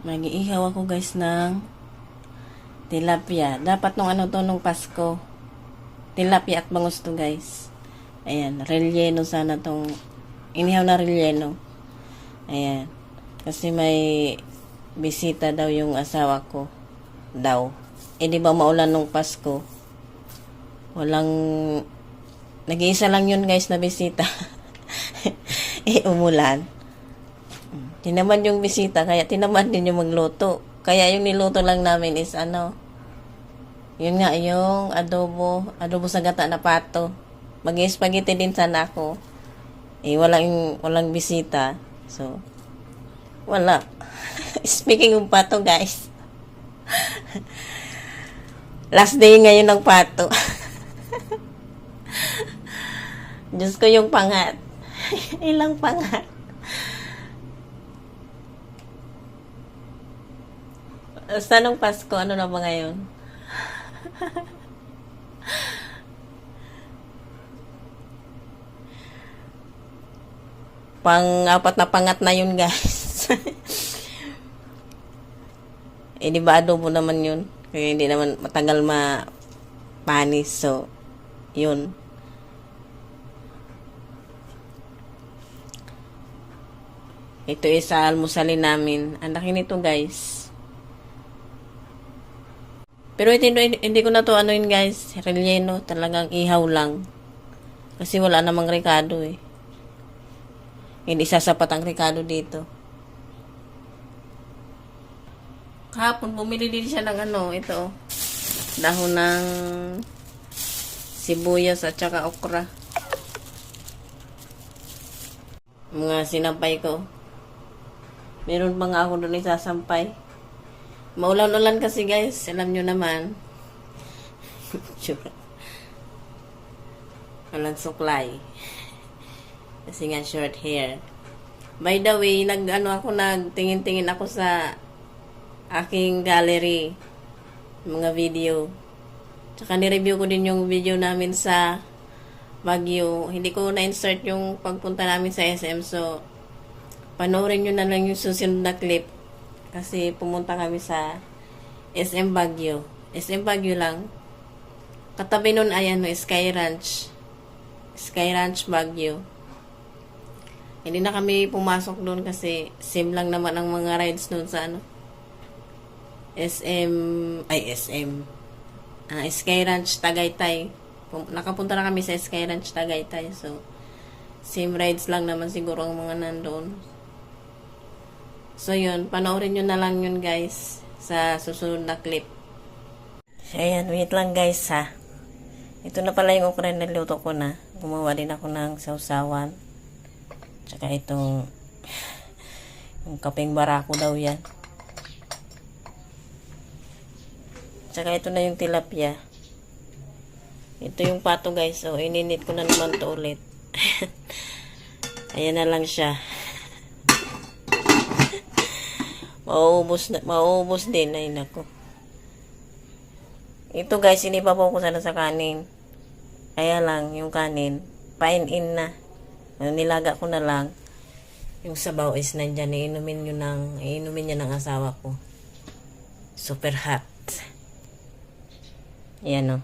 Mag-iihaw ako guys ng tilapia. Dapat nung Pasko. Tilapia at bangus to guys. Ayan, relleno sana tong inihaw na relleno. Ayan. Kasi may bisita daw yung asawa ko. Daw. Di ba maulan nung Pasko? Walang nag-iisa lang yun guys na bisita. Umulan. Tinaman yung bisita, kaya tinaman din yung magluto. Kaya yung niluto lang namin is yun nga, yung adobo sa gata na pato. Mag-spaghetti din sana ako. Walang bisita. So, wala. Speaking of pato, guys. Last day ngayon ng pato. Diyos ko yung pangat. Ilang pangat. Basta nung Pasko, ano na ba ngayon? Pang-apat na pangat na yun, guys. Di ba adobo naman yun? Kaya hindi naman matagal mapanis. So, yun. Ito isa almusalin namin. Ang laki nito, guys. Pero hindi ko na to anuin guys. Relleno. Talagang ihaw lang. Kasi wala namang rekado eh. Hindi sasapat ang rekado dito. Kahapon bumili din siya ng ito. Dahon ng sibuyas at saka okra. Mga sinampay ko. Meron pa nga ako doon isasampay. Maulan-ulan kasi guys, alam nyo naman. Walang suklay. Kasi nga short hair. By the way, nagtingin-tingin ako sa aking gallery. Mga video. Tsaka ni-review ko din yung video namin sa Baguio. Hindi ko na-insert yung pagpunta namin sa SM. So, panoorin nyo na lang yung susunod na clip. Kasi pumunta kami sa SM Baguio. SM Baguio lang. Katabi nun ay Sky Ranch. Sky Ranch Baguio. Hindi na kami pumasok doon kasi same lang naman ang mga rides doon sa SM Sky Ranch Tagaytay. Nakapunta na kami sa Sky Ranch Tagaytay. So, same rides lang naman siguro ang mga nandoon. So, yun. Panoorin nyo na lang yun, guys. Sa susunod na clip. Ayan. Wait lang, guys, ha. Ito na pala yung okra na luto ko na. Gumawa din ako ng sausawan. Tsaka itong yung kapeng barako daw yan. Tsaka ito na yung tilapia. Ito yung pato, guys. So, ininit ko na naman to ulit. Ayan na lang siya. Mauubos din. Ay, nako. Ito guys, inipapaw ko sana sa kanin. Kaya lang, yung kanin, pain-in na. Nilaga ko na lang. Yung sabaw is nandyan. Iinumin niya ng asawa ko. Super hot. Ayan o.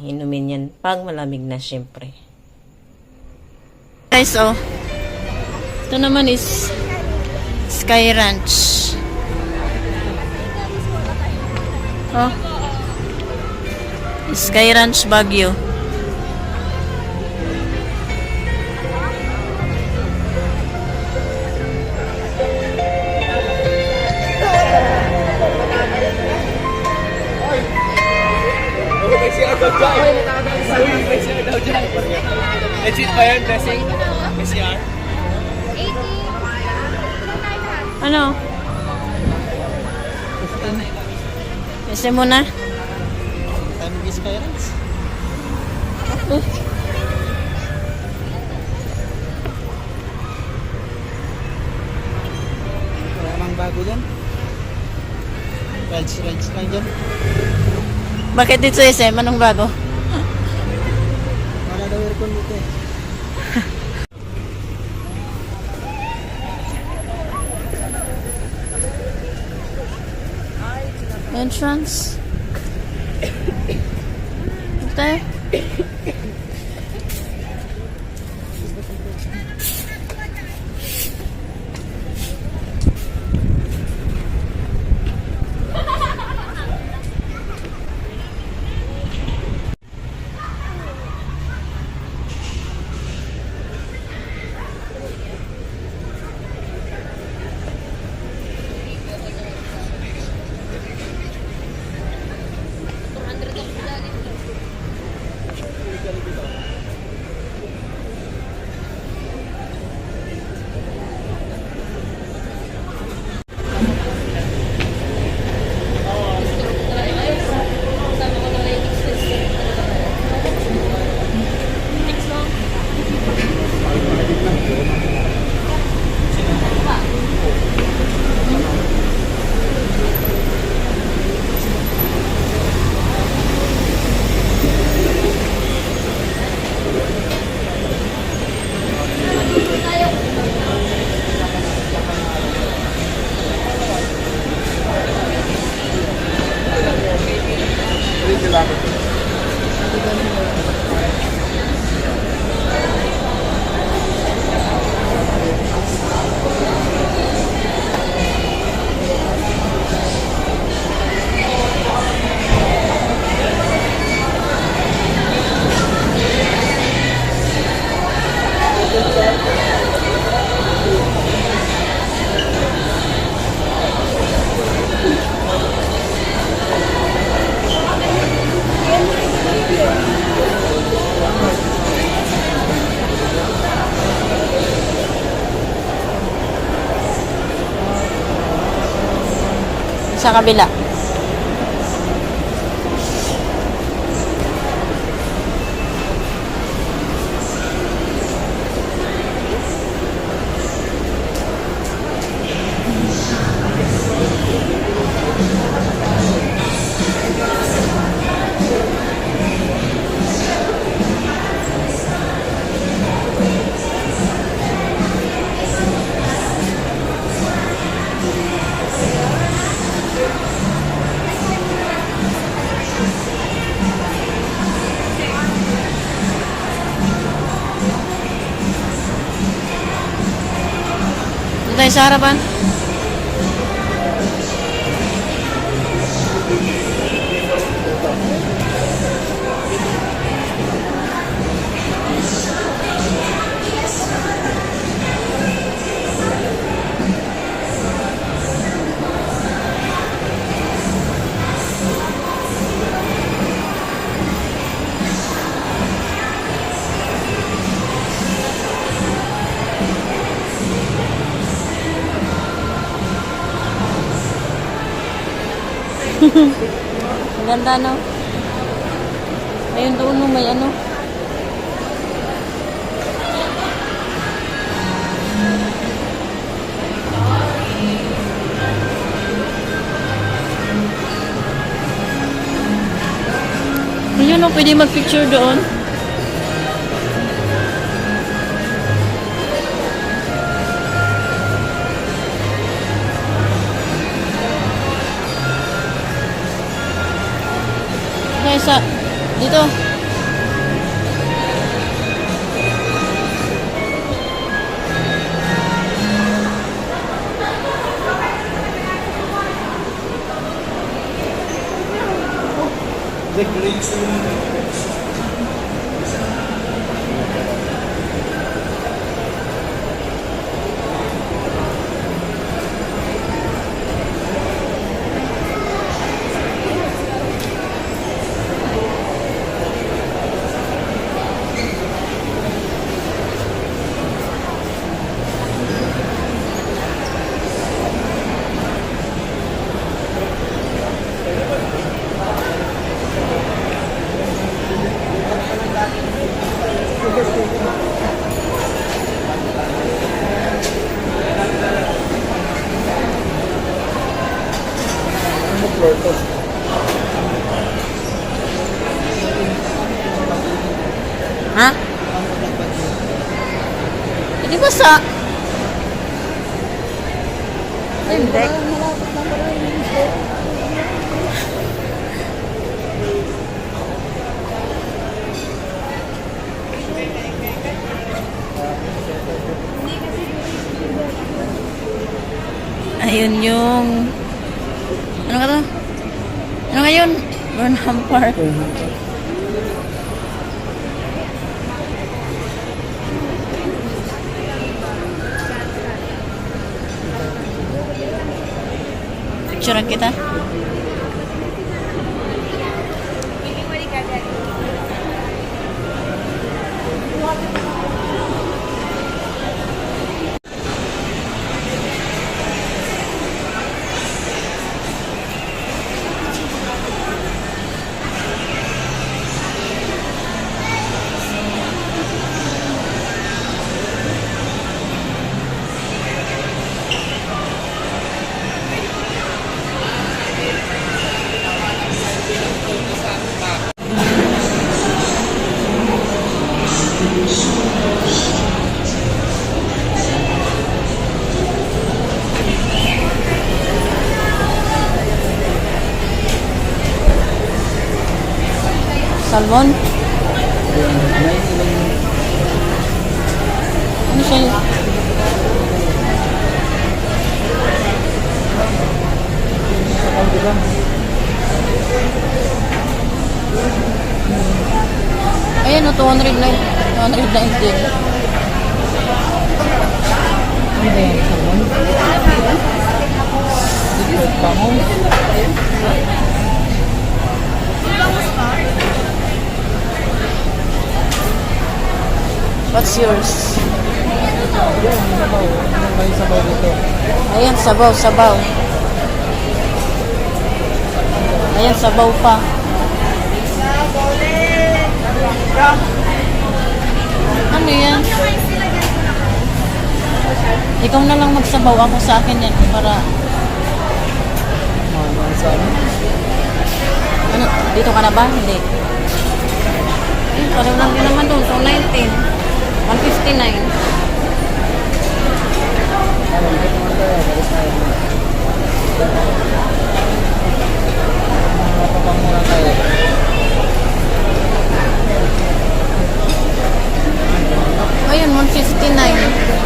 Iinumin yan pag malamig na, syempre. Guys, oh. Ito naman is Sky Ranch. Oh. Sky Ranch Baguio. Legit ba yan, dressing? PCR? Ano? Kasi mo na? Time is parents. Wala namang bago dyan. Rides lang dyan. Bakit dito SM? Anong bago? Wala daw aircon dito eh. Entrance. Okay. Sa kabila. Doon tayo sa harapan. Ang ganda, no? Ayun doon, no, may ano. Ayun, no, pwede mag-picture doon. Sa dito. The grades. Ha? Hindi ba sa... Hindi. Ayun yung... Ano ka to? Ano ngayon? Burnham Park. Picture kita. Salmon? Ano siya? Ayan o, 290. Ano ba yan? Salmon? Bangon? What's yours? Ayan, sabaw, sabaw. Ayan, sabaw pa. Ano yan? Ikaw na lang magsabaw. Ako sa akin yan para... Ano? Dito ka na ba? Hindi. Parang lang din naman doon. 219. 159. Ayun, 159.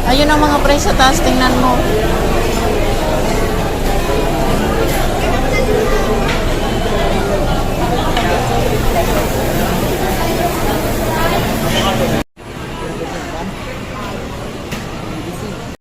Ayun ang mga price sa taas, tingnan mo.